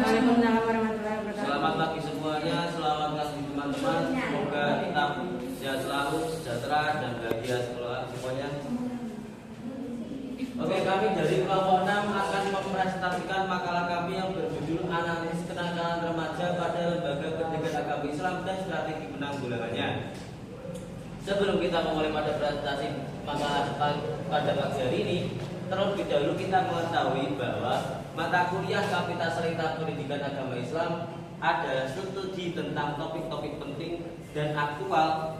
Waalaikumsalam warahmatullahi wabarakatuh. Selamat pagi semuanya, selamat pagi teman-teman. Semoga kita sehat selalu, sejahtera dan bahagia semuanya. Oke, kami dari kelompok 6 akan mempresentasikan makalah kami yang berjudul Analisis Kenakalan Remaja pada Lembaga Pendidikan Agama Islam dan Strategi Penanggulangannya. Sebelum kita memulai pada presentasi makalah pada pagi hari ini, terlebih dahulu kita mengetahui bahwa mata kuliah Kapitalis Pendidikan Agama Islam adalah studi tentang topik-topik penting dan aktual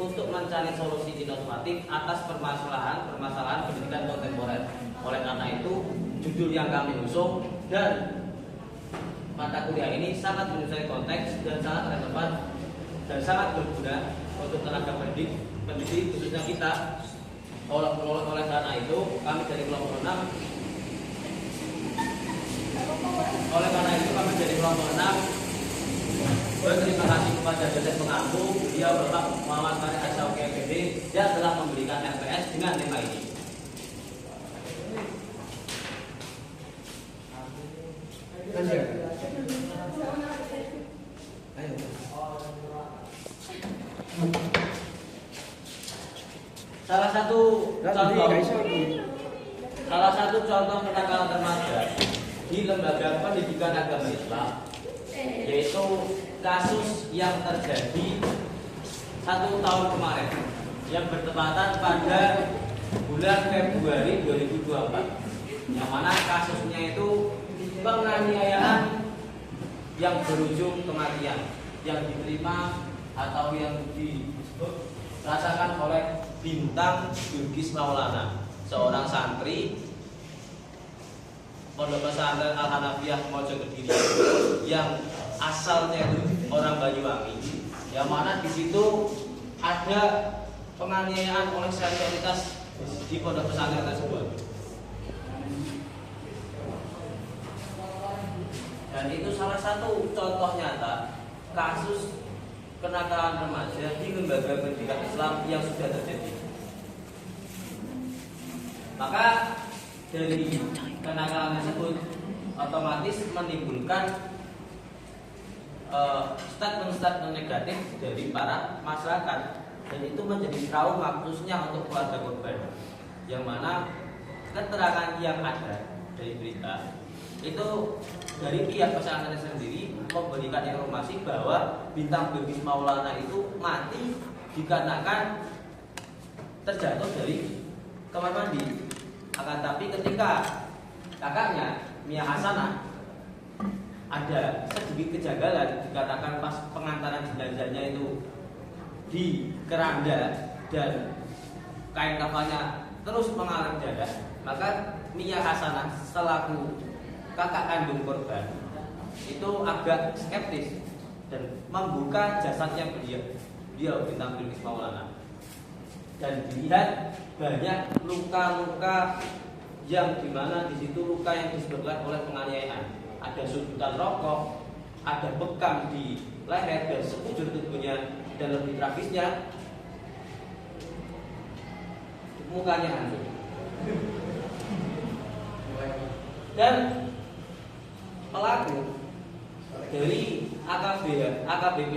untuk mencari solusi inovatif atas permasalahan pendidikan kontemporer. Oleh karena itu, judul yang kami usung dan mata kuliah ini sangat menyesuaikan konteks dan sangat relevan dan sangat berguna untuk tenaga pendidik khususnya kita. Oleh karena itu, kami dari kelompok 6 berterima kasih kepada dosen pengampu, beliau Bapak Muhammad Farid Asyauki MPD yang telah memberikan LPS dengan tema ini. Salah satu contoh kenakalan remaja di lembaga pendidikan agama Islam yaitu kasus yang terjadi 1 tahun kemarin yang bertepatan pada bulan Februari 2024, yang mana kasusnya itu penganiayaan yang berujung kematian yang diterima atau yang dirasakan oleh Bintang Bilqis Maulana, seorang santri Pondok Pesantren Al-Hanafiyah Mojo Kediri yang asalnya itu orang Banyuwangi, yang mana di situ ada penganiayaan oleh senioritas di pondok pesantren tersebut. Dan itu salah satu contoh nyata kasus kenakalan remaja di lembaga pendidikan Islam yang sudah terjadi. Maka dari kenakalan tersebut otomatis menimbulkan statement negatif dari para masyarakat, dan itu menjadi trauma khususnya untuk keluarga korban, yang mana keterangan yang ada dari berita itu dari pihak pesantren sendiri memberikan informasi bahwa Bintang Bilqis Maulana itu mati dikarenakan terjatuh dari kamar mandi. Akan tapi ketika kakaknya Mia Hasanah ada sedikit kejanggalan, dikatakan pas pengantaran jenazahnya itu di keranda dan kain kafannya terus mengalir darah, maka Mia Hasanah selaku kakak kandung korban itu agak skeptis dan membuka jasadnya beliau Bintang Bilqis Maulana, dan dilihat banyak luka-luka yang dimana di situ luka yang disebabkan oleh penganiayaan. Ada sundutan rokok, ada bekam di leher dan sekujur tubuhnya, dan lebih tragisnya mukanya hancur. Dan pelaku dari AKBP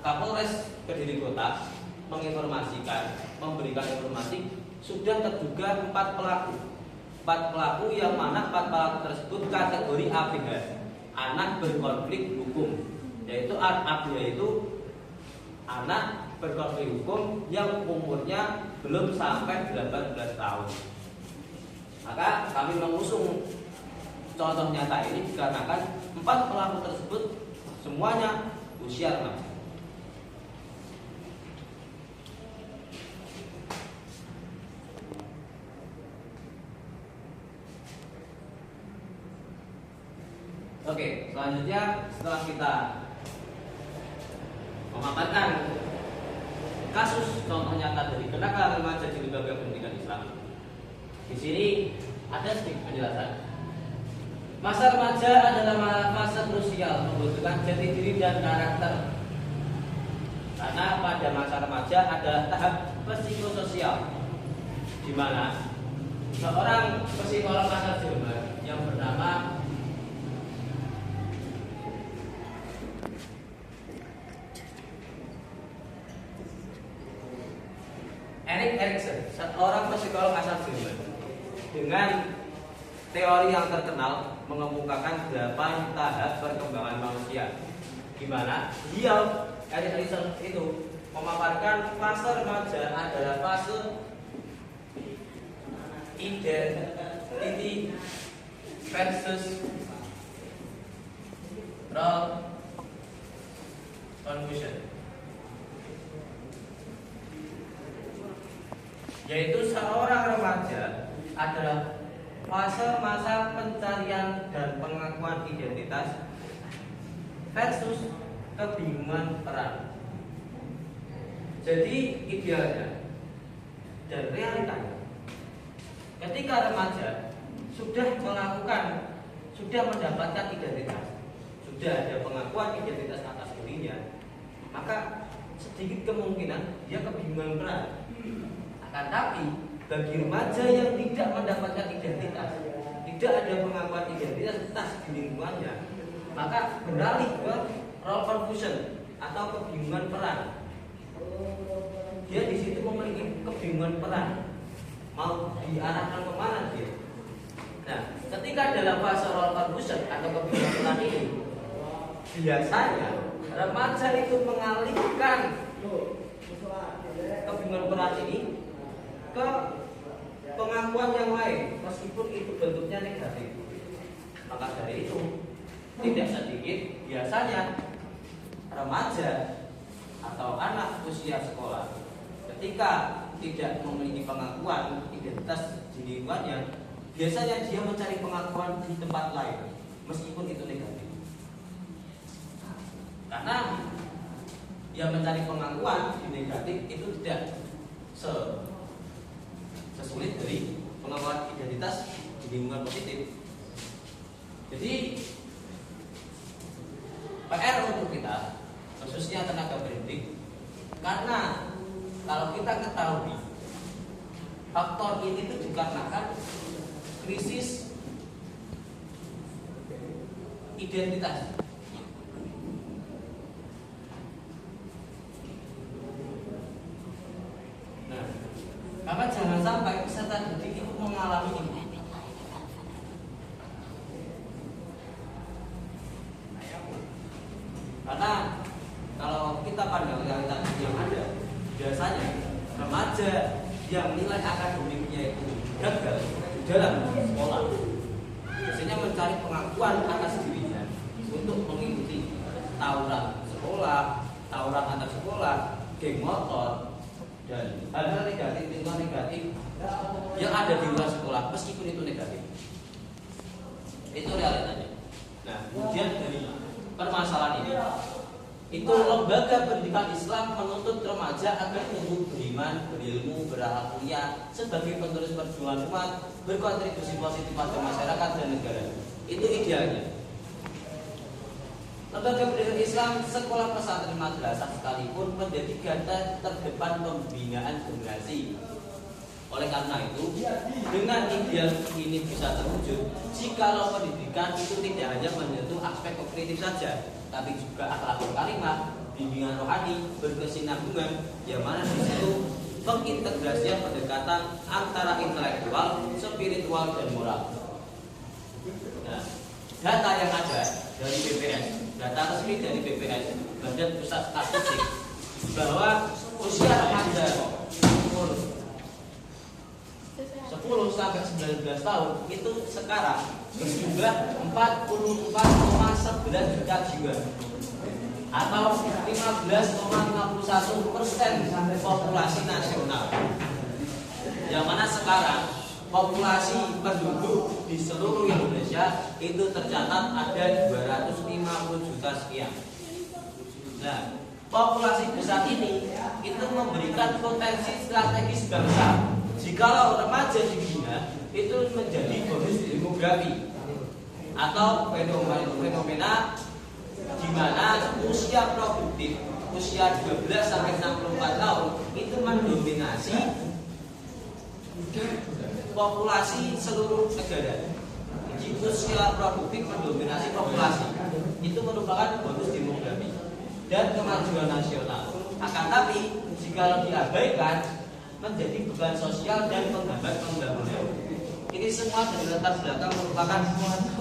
Kapolres Kediri Kota memberikan informasi sudah terduga 4 pelaku yang mana 4 pelaku tersebut kategori ABH, anak berkonflik hukum, yaitu ABH itu anak berkonflik hukum yang umurnya belum sampai 18 tahun. Maka kami mengusung contoh nyata ini dikarenakan 4 pelaku tersebut semuanya usia remaja. Oke, selanjutnya setelah kita memaparkan kasus contoh nyata dari kenakalan remaja di lembaga pendidikan Islam, di sini ada sedikit penjelasan. Masa remaja adalah masa krusial membutuhkan jati diri dan karakter, karena pada masa remaja ada tahap psikososial, di mana seorang psikolog asal Jerman yang bernama dengan teori yang terkenal mengemukakan 8 tahap perkembangan manusia, di mana beliau Emerson itu memaparkan fase remaja adalah fase identity versus role confusion, yaitu seorang remaja adalah fase masa pencarian dan pengakuan identitas versus kebingungan peran. Jadi idealnya dan realitanya, ketika remaja sudah mendapatkan identitas, sudah ada pengakuan identitas atas dirinya, maka sedikit kemungkinan dia kebingungan peran. Akan tapi bagi remaja yang tidak mendapatkan identitas, tidak ada pengakuan identitas atas di lingkungannya, maka beralih ke role confusion atau kebingungan peran. Dia di situ memiliki kebingungan peran, mau diarahkan kemana dia. Nah, ketika dalam fase role confusion atau kebingungan peran ini, biasanya remaja itu mengalihkan kebingungan peran ini ke pengakuan yang lain, meskipun itu bentuknya negatif. Maka dari itu, tidak sedikit biasanya remaja atau anak usia sekolah ketika tidak memiliki pengakuan identitas di lingkungannya, biasanya dia mencari pengakuan di tempat lain, meskipun itu negatif. Karena dia mencari pengakuan di negatif itu tidak sesulit dari pengakuan identitas di lingkungan positif. Jadi PR untuk kita, khususnya tenaga pendidik, karena kalau kita ketahui faktor ini itu dikarenakan krisis identitas. Nah, maka jangan sampai peserta didik itu mengalami ini. Karena kalau kita pandang realitas yang ada, biasanya remaja yang nilai akademiknya itu gagal di dalam sekolah, biasanya mencari pengakuan atas dirinya untuk mengikuti tawuran sekolah, tawuran antar sekolah, geng motor, dan hal-hal negatif, lingkungan negatif yang ada di luar sekolah, meskipun itu negatif. Itu realitanya. Nah, kemudian dari permasalahan ini, itu lembaga pendidikan Islam menuntut remaja agar tumbuh beriman, berilmu, berakhlak mulia sebagai penerus perjuangan umat, berkontribusi positif pada masyarakat dan negara. Itu idealnya. Lembaga pendidikan Islam, sekolah pesantren madrasah sekalipun menjadi garda terdepan pembinaan generasi. Oleh karena itu, dengan ideal ini bisa terwujud jikalau pendidikan itu tidak hanya menyentuh aspek kognitif saja, tapi juga akhlakul karimah, bimbingan rohani, berkesinambungan, yang mana di situ pengintegrasian pendekatan antara intelektual, spiritual, dan moral. Nah, data yang ada dari BPS, data resmi dari BPS, Badan Pusat Statistik, bahwa usia remaja 10 sampai 19 tahun itu sekarang berjumlah 44,11 juta jiwa, atau 15,51% populasi nasional. Yang mana sekarang populasi penduduk di seluruh Indonesia itu tercatat ada 250 juta sekian. Nah, populasi besar ini itu memberikan potensi strategis bangsa. Jikalau remaja dibina itu menjadi bonus demografi atau fenomena di mana usia produktif, usia 12 sampai 64 tahun itu mendominasi populasi seluruh negara. Jadi usia produktif mendominasi populasi itu merupakan bonus demografi dan kemajuan nasional. Akan tapi jika diabaikan menjadi beban sosial dan menghambat pembangunan. ini semua dari latar belakang merupakan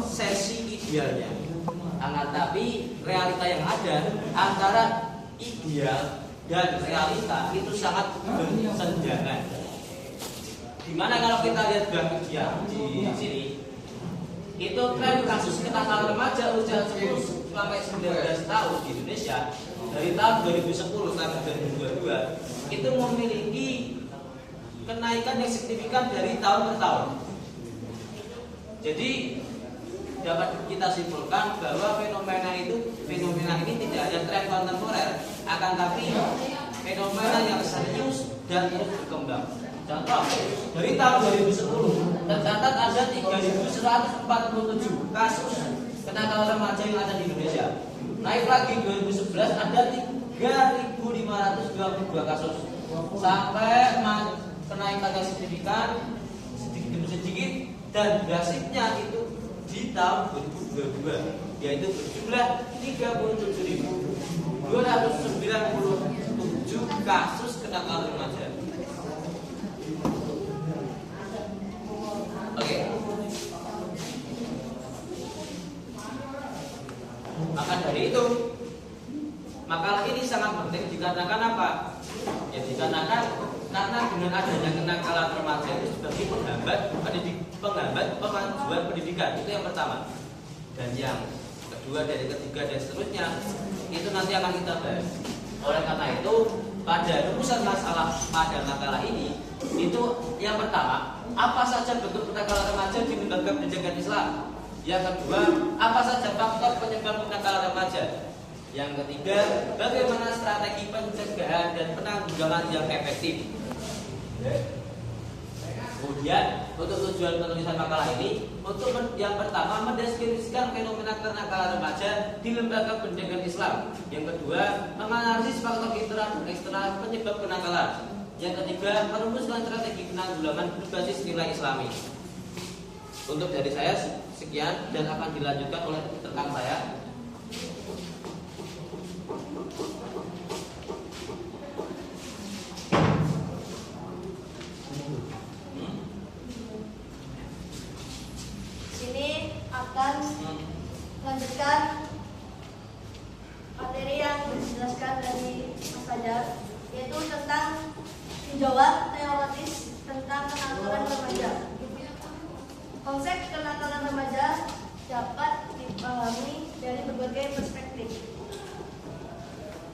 sesi idealnya. Tapi realita yang ada antara ideal dan realita itu sangat bersenjangan. Dimana kalau kita lihat grafiknya di sini, itu tren kasus kenakalan remaja usia 10 sampai 19 tahun di Indonesia dari tahun 2010 sampai 2022 itu memiliki kenaikan yang signifikan dari tahun ke tahun. Jadi dapat kita simpulkan bahwa fenomena ini tidak ada tren kontemporer, akan tapi fenomena yang serius dan terus berkembang. Contoh, dari tahun 2010 tercatat ada 3.147 kasus kenakalan remaja yang ada di Indonesia. Naik lagi 2011 ada 3.522 kasus. Sampai kenaikan yang signifikan sedikit demi sedikit dan drastisnya itu di tahun 2022, yaitu berjumlah 37.297 kasus kenakalan remaja. Oke. Maka dari itu, makalah ini sangat penting dikarenakan apa? Ya dikarenakan karena dengan adanya kenakalan remaja itu sebagai penghambat kemajuan pendidikan, itu yang pertama. Dan yang kedua, dari ketiga dan seterusnya itu nanti akan kita bahas. Oleh karena itu, pada rumusan masalah pada makalah ini itu yang pertama, apa saja bentuk kenakalan remaja di lembaga pendidikan Islam. Yang kedua, apa saja faktor penyebab kenakalan remaja. Yang ketiga, bagaimana strategi pencegahan dan penanggulangan yang efektif. Kemudian untuk tujuan penulisan makalah ini, untuk yang pertama mendeskripsikan fenomena kenakalan remaja di lembaga pendidikan Islam. Yang kedua, menganalisis faktor internal dan eksternal penyebab kenakalan. Yang ketiga, merumuskan strategi penanggulangan berbasis nilai Islami. Untuk dari saya sekian dan akan dilanjutkan oleh rekan saya. Sini akan melanjutkan materi yang dijelaskan dari Mas Fajar, yaitu tentang tinjauan teoritis tentang kenakalan remaja. Konsep kenakalan remaja dapat dipahami dari berbagai perspektif.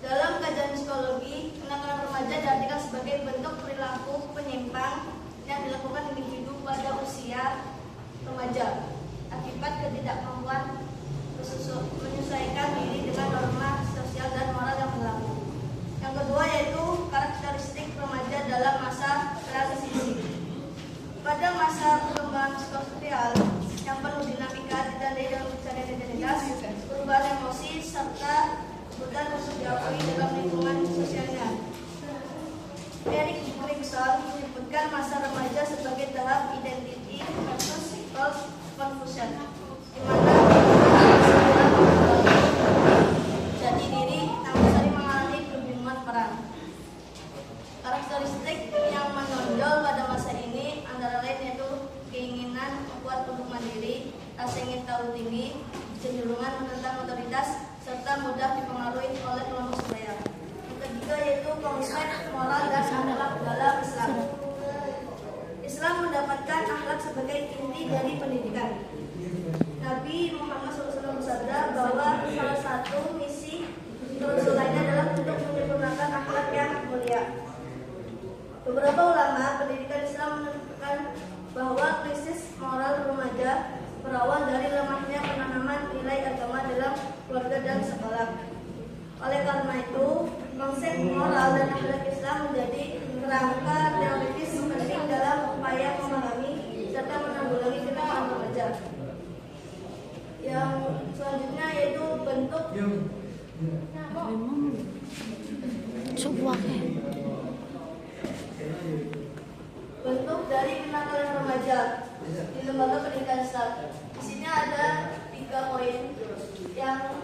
Dalam kajian psikologi, kenakalan remaja diartikan sebagai bentuk perilaku penyimpang yang dilakukan individu pada usia remaja akibat ketidakmampuan menyesuaikan diri dengan norma sosial dan moral yang berlaku. Yang kedua yaitu karakteristik remaja dalam masa transisi. Pada masa perkembangan psikososial yang penuh dinamika ditandai dengan pencarian identitas, perubahan emosi serta kebutuhan untuk diakui dalam lingkungan sosialnya. Erik Erikson menyebutkan masa remaja sebagai tahap identity versus self-confusion, di mana jati diri namun sering mengalami kebingungan peran. Karakteristik yang menonjol pada masa ini antara lain yaitu keinginan kuat untuk mandiri, rasa ingin tahu tinggi, cenderungan menentang otoritas, serta mudah dipengaruhi oleh kelompok sebaya. Yang ketiga yaitu komitmen moral dan akhlak dalam Islam. Islam mendapatkan akhlak sebagai inti dari pendidikan. Nabi Muhammad SAW bersabda bahwa salah satu misi Rasul lainnya adalah untuk menyempurnakan akhlak yang mulia. Beberapa ulama pendidikan Islam menentukan bahwa krisis moral remaja berawal dari lemahnya penanaman nilai agama dalam keluarga dan sekolah. Oleh karena itu, konsep moral dan akhlak Islam menjadi kerangka teoritis penting dalam upaya memahami serta menanggulangi kenakalan remaja. Yang selanjutnya yaitu bentuk bentuk dari kenakalan remaja di lembaga pendidikan Islam. Di sini ada 3 poin yang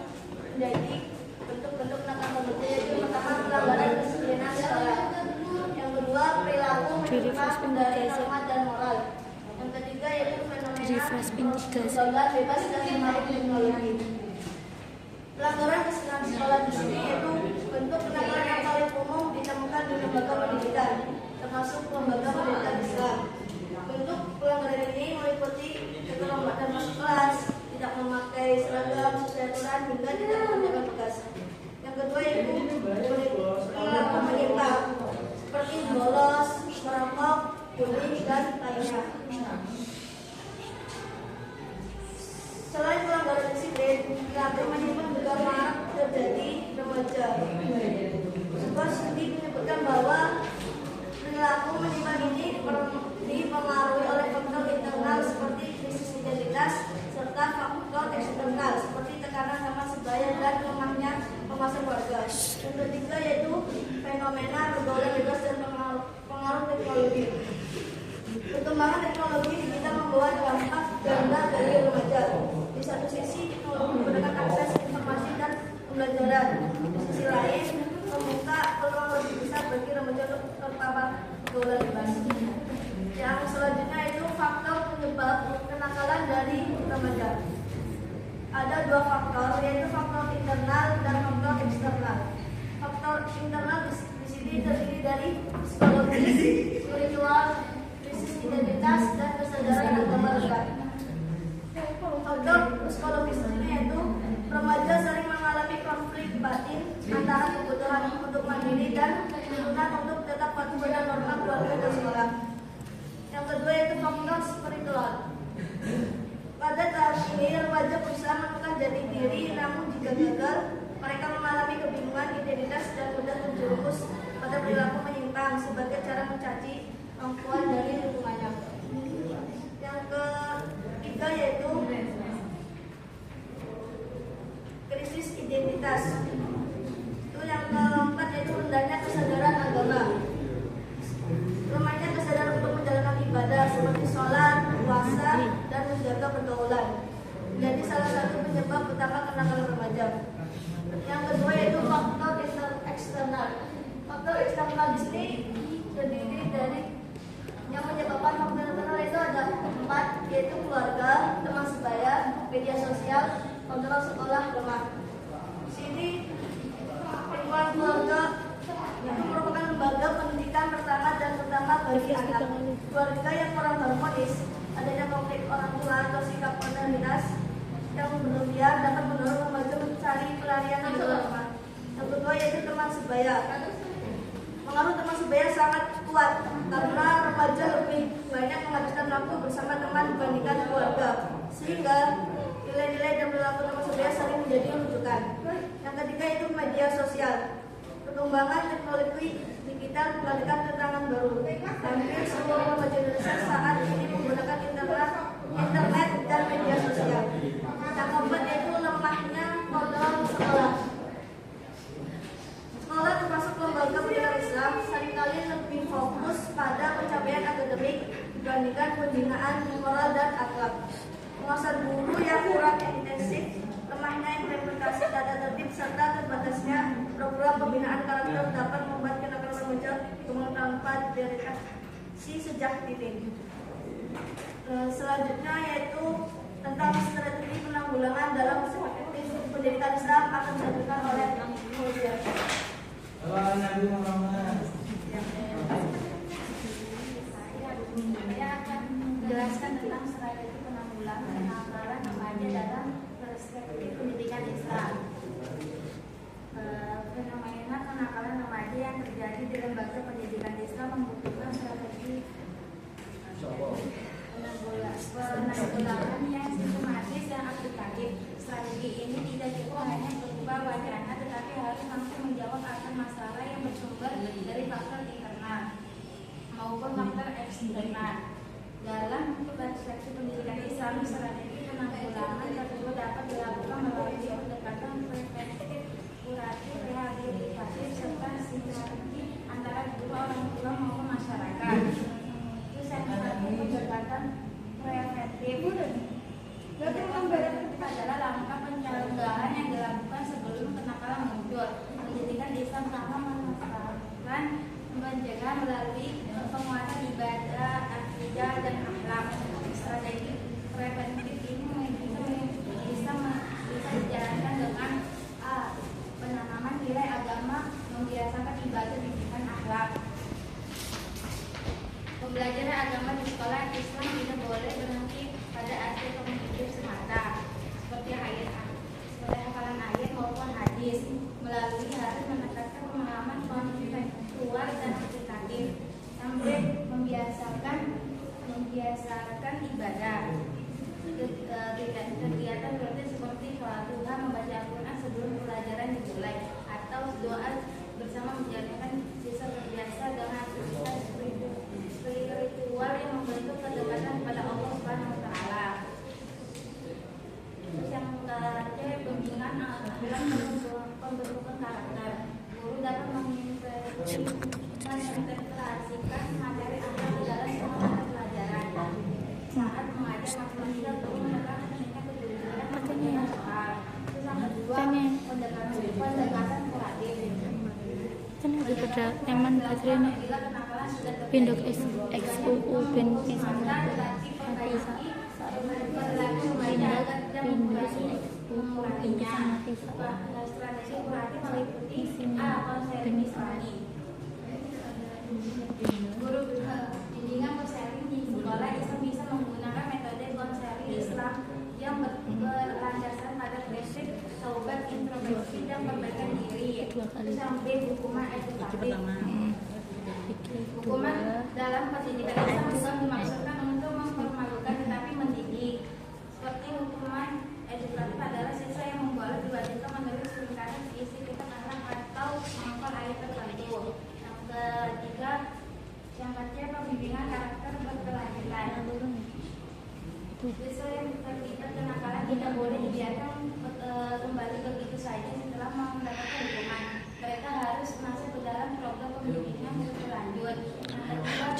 menjadi bentuk-bentuk kenakalan remaja, yaitu pertama pelanggaran kedisiplinan sekolah, yang kedua perilaku menyimpang dari norma dan moral, Yang ketiga yaitu fenomena Refresh pin 3. pergaulan bebas dan pengaruh teknologi. Pelanggaran kesalahan sekolah di sini yaitu bentuk kenakalan yang paling umum ditemukan di lembaga pendidikan, termasuk lembaga pendidikan Islam. Bentuk pelanggaran ini meliputi keterlambatan masuk kelas, tidak memakai seragam sesuai aturan, hingga tidak mengerjakan tugas. Yang kedua yaitu perilaku menyimpang, seperti bolos, merokok, bullying, dan lainnya. Selain pelanggaran disiplin, perilaku menyimpang juga marak terjadi remaja. Sebuah studi menyebutkan bahwa perilaku menyimpang ini dipengaruhi oleh faktor internal seperti krisis identitas serta faktor eksternal seperti tekanan sama sebaya dan lemahnya penguasa keluarga. Yang ketiga yaitu fenomena pergaulan bebas dan pengaruh teknologi. Perkembangan teknologi digital membawa dampak ganda dari remaja. Di satu sisi, teknologi memberikan akses informasi dan pembelajaran. Di sisi lain, membuka peluang lebih besar bagi remaja untuk terpapar pergaulan bebas. Yang selanjutnya itu faktor penyebab kenakalan dari remaja. Ada dua faktor, yaitu faktor internal dan faktor eksternal. Faktor internal di sini terdiri dari psikologis, spiritual, krisis identitas, dan kesadaran agama lekat. Faktor psikologis ini yaitu remaja sering mengalami konflik batin antara kebutuhan untuk mandiri dan tuntutan untuk tetap patuh pada norma keluarga dan sekolah. Yang kedua yaitu faktor spiritual. Pada tahap ini remaja berusaha menemukan jati diri, namun jika gagal, mereka mengalami kebingungan identitas dan mudah terjerumus pada perilaku menyimpang sebagai cara mencaci perempuan dari lingkungannya. Yang ketiga yaitu krisis identitas. Itu yang keempat yaitu rendahnya kesadaran agama. Lemahnya kesadaran untuk menjalankan ibadah seperti sholat, puasa, dan menjaga pergaulan. Jadi salah satu penyebab utama kenakalan remaja. Yang kedua yaitu faktor eksternal. Faktor eksternal di sini terdiri dari yang menyebabkan faktor eksternal itu ada 4, yaitu keluarga, teman sebaya, media sosial, kontrol sekolah, lemah. Di sini lingkungan keluarga itu merupakan lembaga pendidikan pertama dan utama bagi anak. Keluarga yang kurang harmonis, adanya konflik orang tua atau sikap otoritas yang berlebihan dapat mendorong remaja mencari pelarian di luar rumah. Yang kedua yaitu teman sebaya. Pengaruh teman sebaya sangat kuat karena remaja lebih banyak menghabiskan waktu bersama teman dibandingkan keluarga, sehingga nilai-nilai dan perilaku teman sebaya sering menjadi rujukan. Yang ketiga itu media sosial. Perkembangan teknologi digital mengalihkan tantangan baru. Hampir semua remaja Indonesia saat ini menggunakan internet dan media sosial. Yang keempat yaitu lemahnya kontrol sekolah. Sekolah termasuk lembaga pendidikan Islam seringkali lebih fokus pada pencapaian akademik dibandingkan pembinaan moral dan akhlak. Pengawasan guru yang kurang intensif, lemahnya implementasi tata tertib serta terbatasnya program pembinaan karakter dapat membuat kenakalan remaja tumbuh tanpa dideteksi sejak dini. Selanjutnya yaitu tentang strategi penanggulangan dalam pendidikan Islam akan dilakukan oleh Mulia. Saya akan menjelaskan tentang strategi penanggulangan kenakalan remaja dalam perspektif pendidikan Islam. Fenomena kenakalan remaja yang terjadi di lembaga pendidikan Islam membutuhkan strategi penanggulangan yang sistematis dan aplikatif. Strategi ini tidak cukup hanya berupa wacana, tetapi harus mampu menjawab akan masalah yang bersumber dari faktor internal maupun faktor eksternal. Dalam perspektif pendidikan Islam, strategi penanggulangan tersebut dapat dilakukan melalui pendekatan preventif, kuratif, rehabilitatif, serta sinergi antara kedua orang tua maupun masyarakat. Itu satu pendekatan preventif. Adalah langkah pencegahan yang dilakukan sebelum kenakalan muncul. Pendidikan Islam sama menerapkan pencegahan melalui penguatan ibadah, akidah, dan akhlak. dalam pembentukan karakter. Guru dapat menginterpretasikan materi anak ke dalam semua mata pelajaran. Saat mengajar matematika perlu menekankan tingkat kejujuran dan soal. Terus yang kedua, pendekatan kuratif. Kan daripada nyaman baterainya pindok XUU ben pisan strategi kuratif meliputi konseling guru bimbingan konseling di sekolah bisa menggunakan metode konseling Islam yang berlandaskan pada prinsip taubat, introspeksi dan perbaikan diri. Sampai hukuman edukatif. Hukuman dalam pendidikan Islam bukan dimaksudkan untuk mempermalukan tetapi mendidik. Seperti hukuman edukatif adalah siswa yang memboleh diwajibkan menulis ringkasan isi kitab akhlak atau menghafal ayat tertentu. Yang ketiga pembimbingan karakter berkelanjutan. Siswa yang terlibat kenakalan tidak boleh dibiarkan kembali begitu saja setelah mendapatkan hukuman. Mereka harus masuk ke dalam program pembimbingan berlanjut. Yang kedua,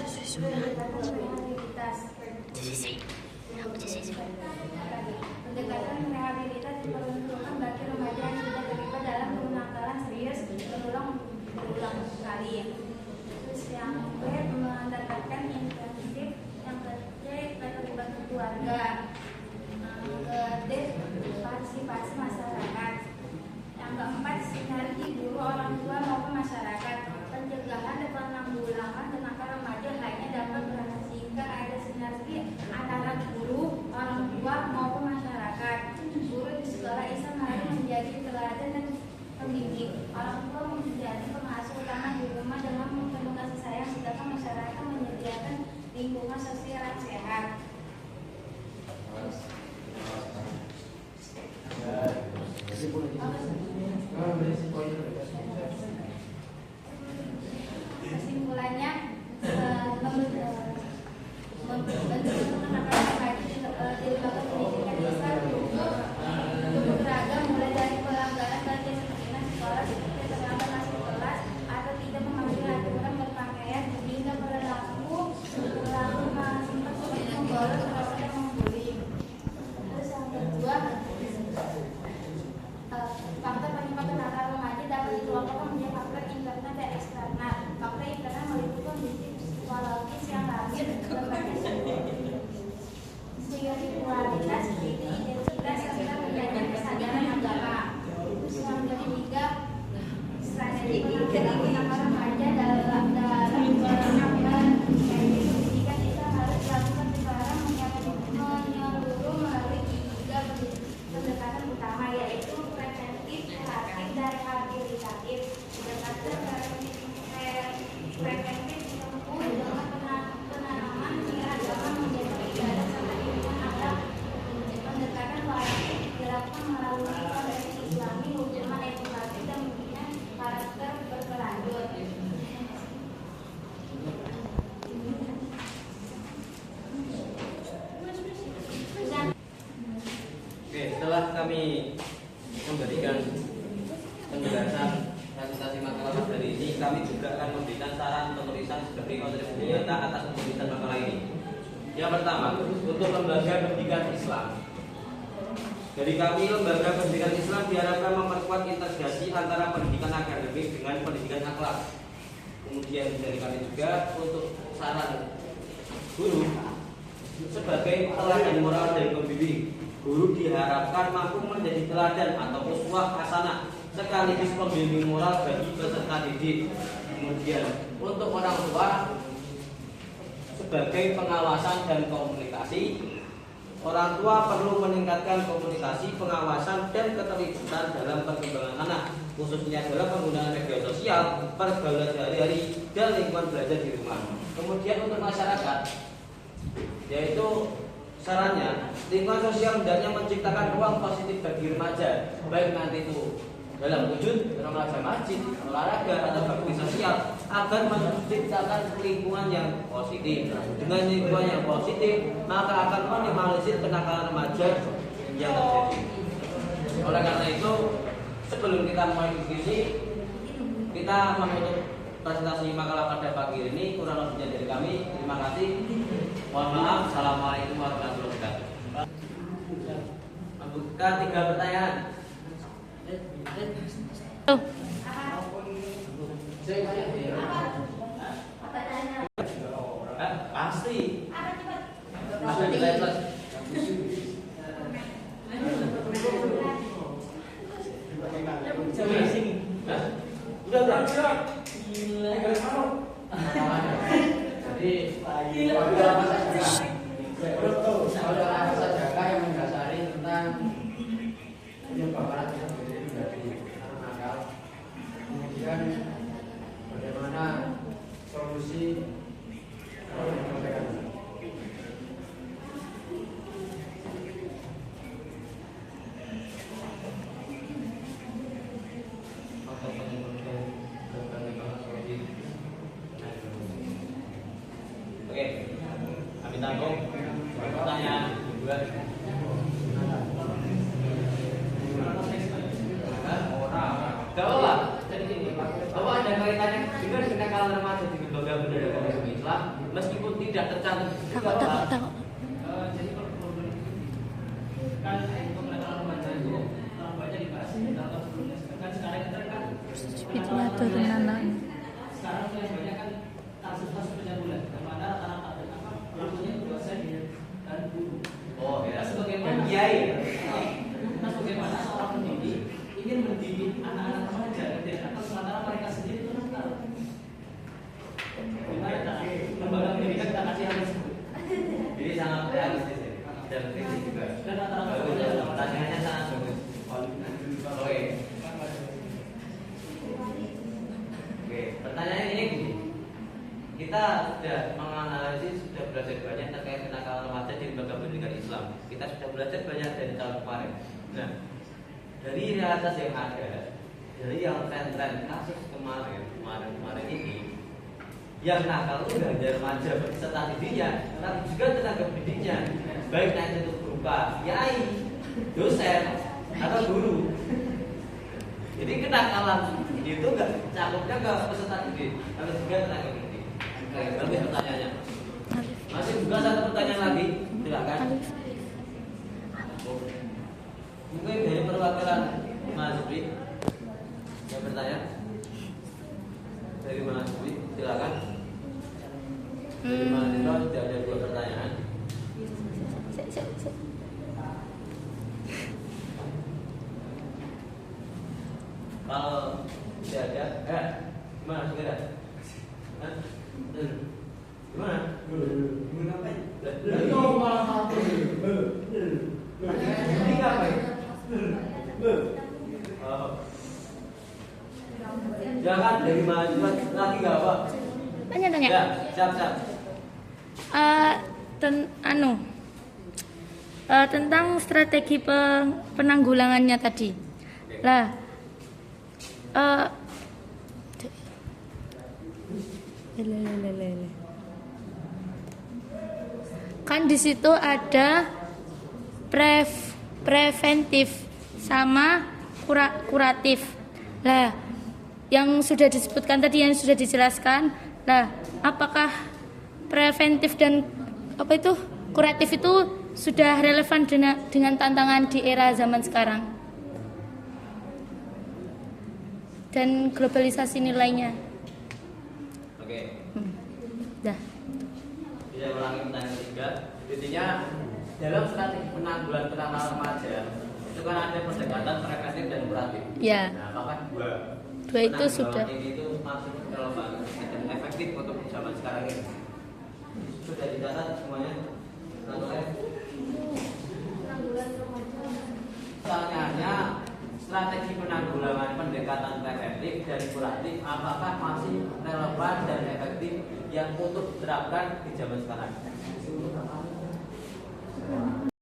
rehabilitas. Pendekatan rehabilitas diperuntukkan bagi remaja yang sudah terlibat dalam kenakalan serius berulang kali. Terus yang B, mendapatkan intensif. Yang ketiga, keterlibatan keluarga. D, partisipasi masyarakat. Yang keempat, sinergi guru, orang tua maupun masyarakat. Pencegahan dan penanggulangan kenakalan remaja lainnya dapat berhasil jika ada sinergi antara guru, orang tua maupun masyarakat. Guru di sekolah Islam harus menjadi teladan dan pendidik. Orang tua menjadi pengasuh utama di rumah dengan penuh kasih sayang, sedangkan masyarakat menyediakan lingkungan sosial yang sehat. Kesimpulannya, beragam mulai dari pelanggaran dan disiplin sekolah seperti terlambat masuk kelas atau tidak mematuhi aturan berpakaian hingga perilaku sempat seperti membolos dan membuli. Terus yang kedua, faktor penyebab kenakalan remaja dapat dikelompokkan menjadi faktor internal dan eksternal. Faktor internal meliputi kondisi psikologis yang lahir berbagai spiritualitas, identitas serta menjadi kesadaran agama. Terus yang ketiga, strategi penanganan kenakalan remaja dalam pendidikan itu harus dilakukan secara menyeluruh melalui tiga pendekatan utama, yaitu preventif, kuratif, dan rehabilitatif. Preventif ditempuh dengan penanaman nilai agama menjadi ibadah serta ilmu akhlak. Pendekatan kuratif dilakukan melalui konsep Islami, hukuman edukatif, dan pembinaan karakter berkelanjut. Oke, setelah kami memberikan penjelasan presentasi makalah materi ini, kami juga akan memberikan saran penulisan sebagai kontribusi nyata atas penulisan makalah ini. Yang pertama, untuk lembaga pendidikan Islam. Dari kami, lembaga pendidikan Islam diharapkan memperkuat integrasi antara pendidikan akademik dengan pendidikan akhlak. Kemudian dari kami juga untuk saran guru sebagai teladan moral dari pembimbing. Guru diharapkan mampu menjadi teladan atau uswah hasanah sekaligus pembimbing moral bagi peserta didik. Kemudian untuk orang tua sebagai pengawasan dan komunikasi, orang tua perlu meningkatkan komunikasi, pengawasan, dan keterlibatan dalam perkembangan anak, khususnya dalam penggunaan media sosial, pergaulan sehari-hari, dan lingkungan belajar di rumah. Kemudian untuk masyarakat, yaitu sarannya, lingkungan sosial hendaknya menciptakan ruang positif bagi remaja, baik nanti itu dalam wujud remaja masjid, olahraga, atau bakti sosial, agar menciptakan lingkungan yang positif. Dengan lingkungan yang positif, maka akan meminimalisir kenakalan remaja yang terjadi. Oleh karena itu, sebelum kita mulai diskusi, kita menutup presentasi makalah pada pagi ini. Kurang lebihnya dari kami, terima kasih. Mohon maaf. Assalamualaikum warahmatullahi wabarakatuh. Membuka 3 pertanyaan. Oh. Pasti. Masuk di laptop. Udah. Jadi saudara saudara yang mendasari tentang penyebab anak itu menjadi anak nakal, kemudian bagaimana solusi menyelesaikan. Oke, kami tanggung pertanyaan kedua. Gak apa-apa. Bahwa ada kaitannya dengan kenakalan remaja di lembaga pendidikan Islam, meskipun tidak tercantum. Takut. Jadi kan untuk kenakalan remaja itu orang banyak dibahas dalam sebelumnya. Kan sekarang kita kan Itu aturan anak. sekarang yang banyak kan kasus-kasus pencabulan, yang mana rata-rata pelakunya dosen dan guru. Oh ya, sebagaimana kiai. Nah, sebagaimana seorang pendidik ingin mendidik anak-anak remaja dan nakal sementara mereka sendiri itu nakal. Gimana cara lembaga pendidikan kita kasih hal tersebut? Jadi sangat realistis ya, dan kritis juga. Dan rata-rata pertanyaannya sangat bagus. Oke, pertanyaan ini gini. Kita sudah menganalisis, sudah belajar banyak terkait kenakalan remaja di lembaga pendidikan Islam. Kita sudah belajar banyak dari tahun kemarin. Nah, dari realitas yang ada, dari yang tren-tren kasus kemarin ini, yang nakal itu tidak hanya remaja peserta didiknya, tapi juga tenaga pendidiknya, baik nanti itu berupa kiai, dosen, atau guru. Jadi kenakalan itu enggak cakupnya ke peserta didik, tapi juga tenaga pendidik. Oke, berarti pertanyaannya. Masih juga satu pertanyaan lagi, silakan. Mungkin dari perwakilan Mahasiswi yang bertanya. Dari Mahasiswi, silakan. Dari mahasiswa sudah ada 2 pertanyaan. Kalau tidak ada, gimana segera? Gimana? Ngapain? Itu malah satu. Ini ngapain? Jangan dari mahasiswa lagi nggak apa? Tanya. Ya, siap. Tentang strategi penanggulangannya tadi. Lah, kan di situ ada preventif sama kuratif. Lah, yang sudah disebutkan tadi, yang sudah dijelaskan, lah apakah preventif dan kuratif itu sudah relevan dengan tantangan di era zaman sekarang dan globalisasi nilainya? Oke. Dah. Bisa ulangi pertanyaan ketiga. Intinya dalam strategi penanggulangan kenakalan remaja itu kan ada pendekatan preventif dan kuratif. Ya. Nah, apakah dua itu sudah ini itu masuk relevan dan efektif untuk zaman sekarang ini? Sudah dicatat semuanya? Pertanyaannya, strategi penanggulangan pendekatan preventif dan kuratif apakah masih relevan dan efektif yang untuk diterapkan di zaman sekarang?